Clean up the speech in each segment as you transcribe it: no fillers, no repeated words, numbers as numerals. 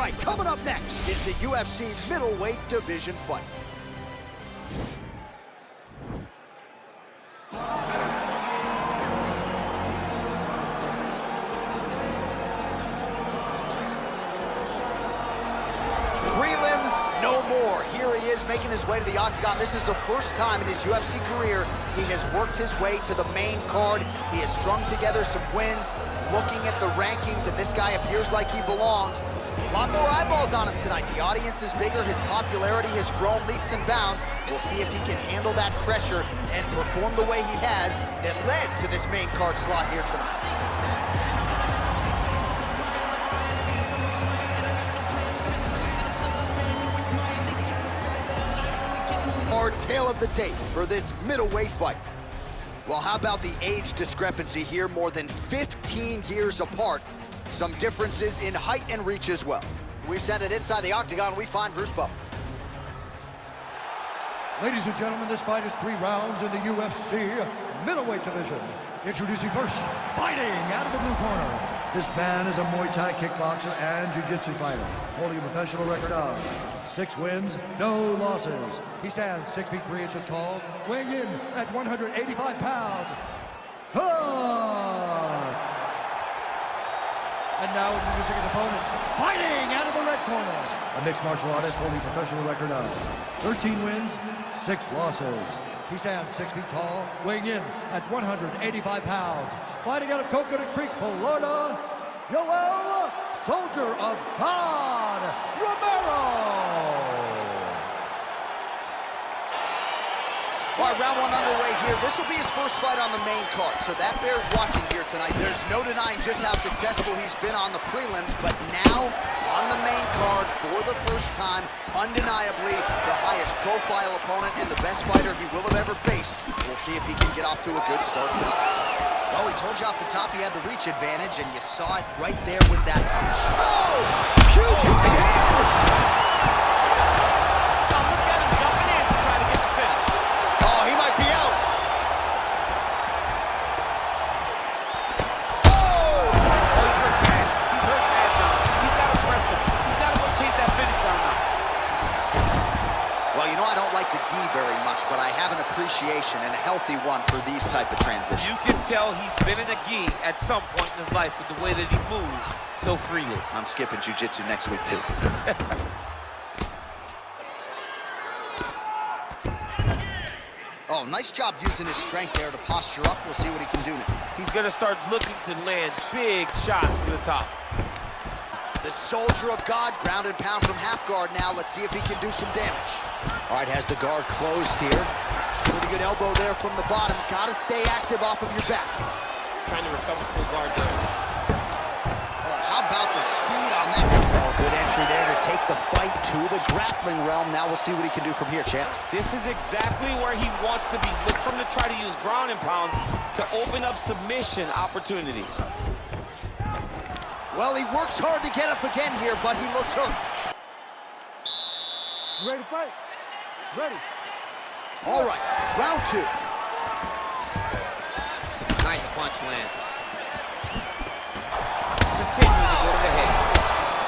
right, coming up next is the UFC middleweight division fight. Prelims no more. Here he is making his way to the octagon. This is the first time in his UFC career he has worked his way to the main card. He has strung together some wins, looking at the rankings, and this guy appears like he belongs. A lot more eyeballs on him tonight. The audience is bigger. His popularity has grown leaps and bounds. We'll see if he can handle that pressure and perform the way he has that led to this main card slot here tonight. Our tale of the tape for this middleweight fight. Well, how about the age discrepancy here? More than 15 years apart. Some differences in height and reach as well. We send it inside the octagon. We find Bruce Buffer. Ladies and gentlemen, this fight is 3 rounds in the UFC middleweight division. Introducing first, fighting out of the blue corner. This man is a Muay Thai kickboxer and jiu-jitsu fighter, holding a professional record of 6 wins, no losses. He stands 6 feet 3 inches tall, weighing in at 185 pounds. And now introducing his opponent, fighting out of the red corner. A mixed martial artist holding a professional record of 13 wins, 6 losses. He stands 6 feet tall, weighing in at 185 pounds. Fighting out of Coconut Creek, Florida, Yoel, Soldier of God, Romero. All right, round 1 underway here. This will be his first fight on the main card, so that bears watching here tonight. There's no denying just how successful he's been on the prelims, but now on the main card for the first time, undeniably the highest profile opponent and the best fighter he will have ever faced. We'll see if he can get off to a good start tonight. Well, we told you off the top he had the reach advantage, and you saw it right there with that punch. Oh! Huge right hand! Very much, but I have an appreciation and a healthy one for these type of transitions. You can tell he's been in a gi at some point in his life with the way that he moves so freely. I'm skipping jiu-jitsu next week too. Oh, nice job using his strength there to posture up. We'll see what he can do now. He's gonna start looking to land big shots from the top. The Soldier of God, ground and pound from half guard now. Let's see if he can do some damage. All right, has the guard closed here. Pretty good elbow there from the bottom. Gotta stay active off of your back. Trying to recover full guard there. How about the speed on that? Oh, good entry there to take the fight to the grappling realm. Now we'll see what he can do from here, champ. This is exactly where he wants to be. Look for him to try to use ground and pound to open up submission opportunities. Well, he works hard to get up again here, but he looks hurt. You ready to fight? Ready. All right, round 2. Nice punch land. Continuing to go to the head.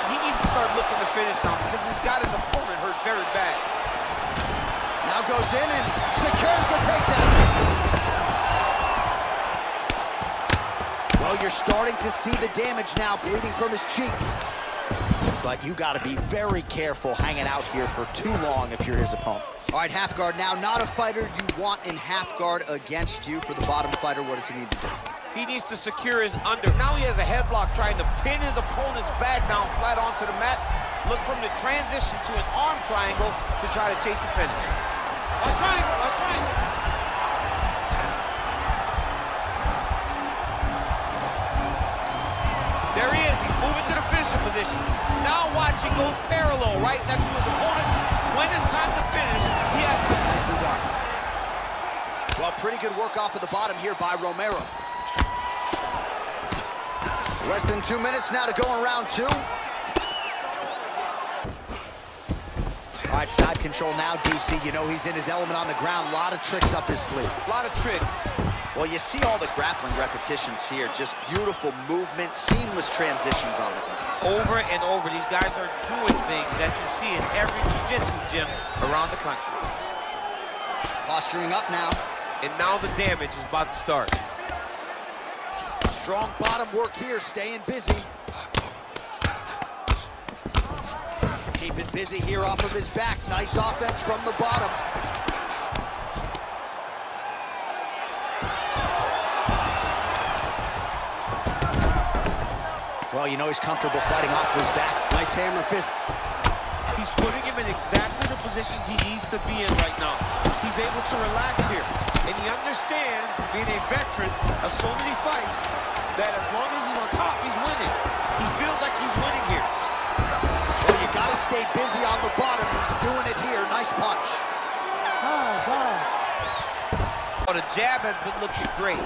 He needs to start looking to finish now because he's got his opponent hurt very bad. Now goes in and secures the takedown. Well, you're starting to see the damage now, bleeding from his cheek. But you got to be very careful hanging out here for too long if you're his opponent. All right, half guard now. Not a fighter you want in half guard against you. For the bottom fighter, what does he need to do? He needs to secure his under. Now he has a headlock trying to pin his opponent's back down flat onto the mat. Look for him to transition to an arm triangle to try to chase the finish. Let's triangle, let's triangle. There he is, he's moving to the finishing position. Now watch, he goes parallel right next to his opponent. When it's time to finish, he has to... Nicely done. Well, pretty good work off of the bottom here by Romero. Less than 2 minutes now to go in round 2. All right, side control now, DC. You know he's in his element on the ground. A lot of tricks up his sleeve. A lot of tricks. Well, you see all the grappling repetitions here. Just beautiful movement, seamless transitions on the ground. Over and over, these guys are doing things that you see in every jiu-jitsu gym around the country. Posturing up now. And now the damage is about to start. Strong bottom work here, staying busy. Keeping busy here off of his back. Nice offense from the bottom. Well, you know he's comfortable fighting off his back. Nice hammer fist. He's putting him in exactly the positions he needs to be in right now. He's able to relax here. And he understands, being a veteran of so many fights, that as long as he's on top, he's winning. He feels like he's winning here. Well, you gotta stay busy on the bottom. He's doing it here. Nice punch. Well, the jab has been looking great.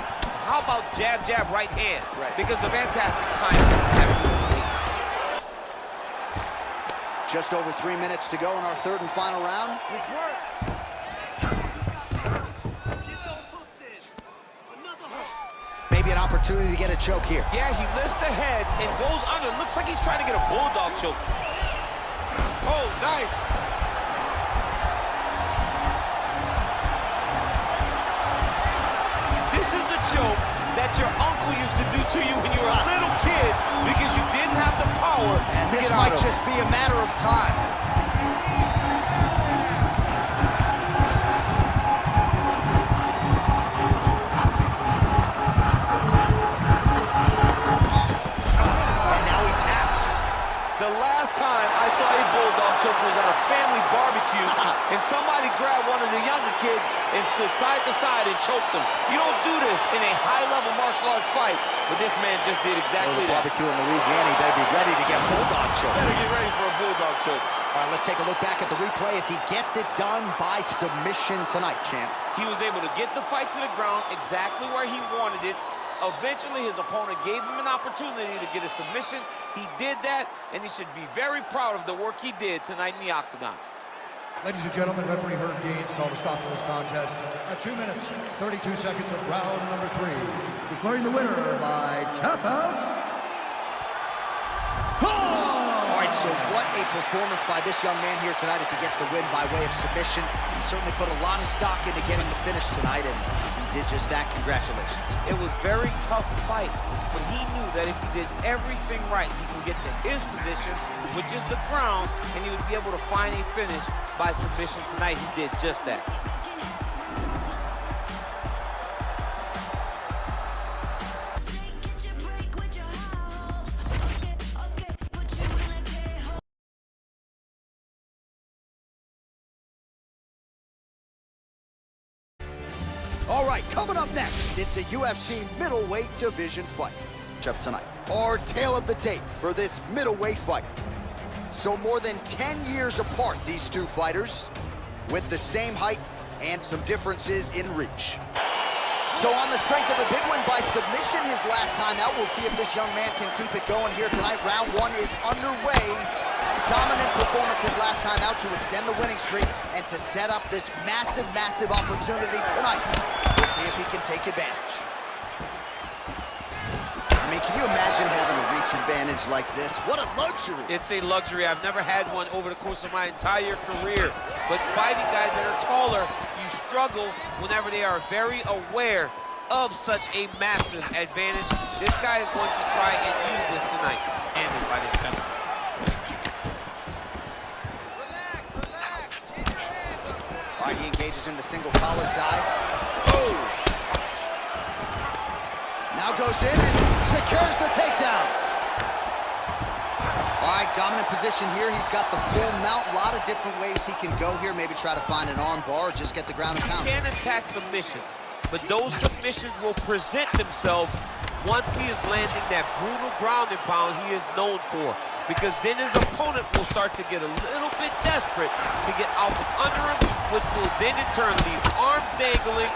How about jab, jab, right hand? Right. Because the fantastic timing. Just over 3 minutes to go in our third and final round. Maybe an opportunity to get a choke here. Yeah, he lifts the head and goes under. Looks like he's trying to get a Bulldog choke. Oh, nice. This is the choke that your uncle used to do to you when you were a little kid because you didn't have the power and to this get out might of. just be a matter of time. And now he taps. The last time I saw a Bulldog choke was at a family barbecue and somebody grabbed one of the younger kids and stood side to side and choked them. You don't do this in a high-level martial arts fight, but this man just did exactly that. Barbecue in Louisiana, he better be ready to get Bulldog choke. Better get ready for a Bulldog choke. All right, let's take a look back at the replay as he gets it done by submission tonight, champ. He was able to get the fight to the ground exactly where he wanted it. Eventually, his opponent gave him an opportunity to get a submission. He did that, and he should be very proud of the work he did tonight in the octagon. Ladies and gentlemen, referee Herb Gaines called a stop to this contest at 2 minutes, 32 seconds of round number 3. Declaring the winner by tap out. All right, so what a performance by this young man here tonight as he gets the win by way of submission. He certainly put a lot of stock into getting the finish tonight, and he did just that. Congratulations. It was a very tough fight, but he knew that if he did everything right, he can get to his position, which is the ground, and he would be able to find a finish by submission tonight. He did just that. All right, coming up next, it's a UFC middleweight division fight. Up tonight, our tale of the tape for this middleweight fight. So more than 10 years apart, these two fighters, with the same height and some differences in reach. So on the strength of a big win by submission his last time out, we'll see if this young man can keep it going here tonight. Round 1 is underway. Dominant performance his last time out to extend the winning streak and to set up this massive, massive opportunity tonight. We'll see if he can take advantage. I mean, can you imagine having a reach advantage like this? What a luxury. It's a luxury. I've never had one over the course of my entire career. But fighting guys that are taller, you struggle whenever they are very aware of such a massive advantage. This guy is going to try and use this tonight. Ended by this penalty. All right, he engages in the single collar tie. Oh! Now goes in and secures the takedown. All right, dominant position here. He's got the full mount. A lot of different ways he can go here. Maybe try to find an arm bar or just get the ground and pound. He can attack submissions, but those submissions will present themselves once he is landing that brutal ground and pound he is known for. Because then his opponent will start to get a little bit desperate to get out from under him, which will then in turn leave arms dangling,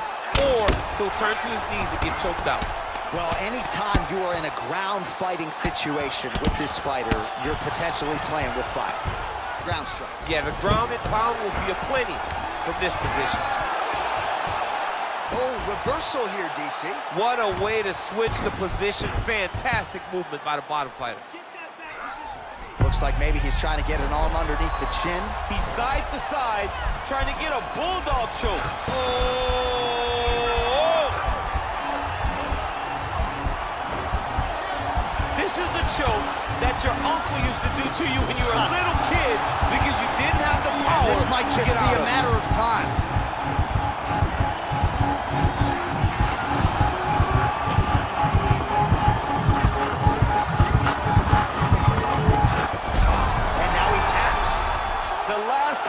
or he'll turn to his knees and get choked out. Well, anytime you are in a ground fighting situation with this fighter, you're potentially playing with fire. Ground strikes. Yeah, the ground and pound will be aplenty from this position. Oh, reversal here, DC. What a way to switch the position. Fantastic movement by the bottom fighter. Looks like maybe he's trying to get an arm underneath the chin. He's side to side, trying to get a bulldog choke. Oh! This is the choke that your uncle used to do to you when you were a little kid because you didn't have the power. This might just be a matter of time.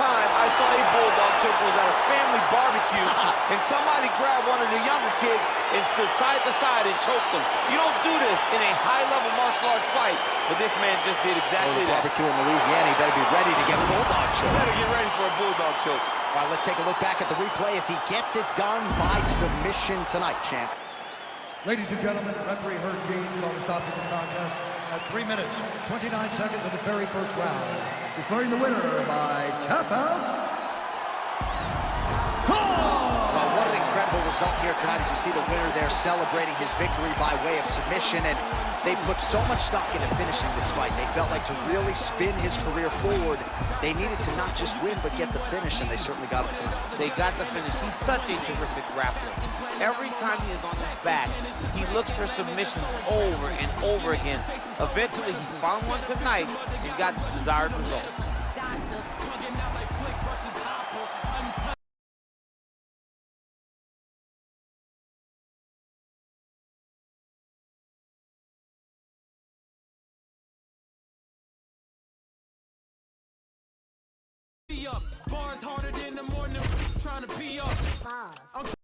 I saw a bulldog choke was at a family barbecue, and somebody grabbed one of the younger kids and stood side to side and choked them. You don't do this in a high-level martial arts fight, but this man just did exactly that. Barbecue in Louisiana, he better be ready to get a bulldog choke. Better get ready for a bulldog choke. All right, let's take a look back at the replay as he gets it done by submission tonight, champ. Ladies and gentlemen, referee Herb Dean's going to stop this contest at 3 minutes, 29 seconds of the very first round. Declaring the winner by tap out. Well, what an incredible result here tonight as you see the winner there celebrating his victory by way of submission. And they put so much stock into finishing this fight. They felt like to really spin his career forward, they needed to not just win, but get the finish, and they certainly got it tonight. They got the finish. He's such a terrific grappler. Every time he is on his back, he looks for submissions over and over again. Eventually, he found one tonight and got the desired result. Bars harder than the morning, trying to pee up.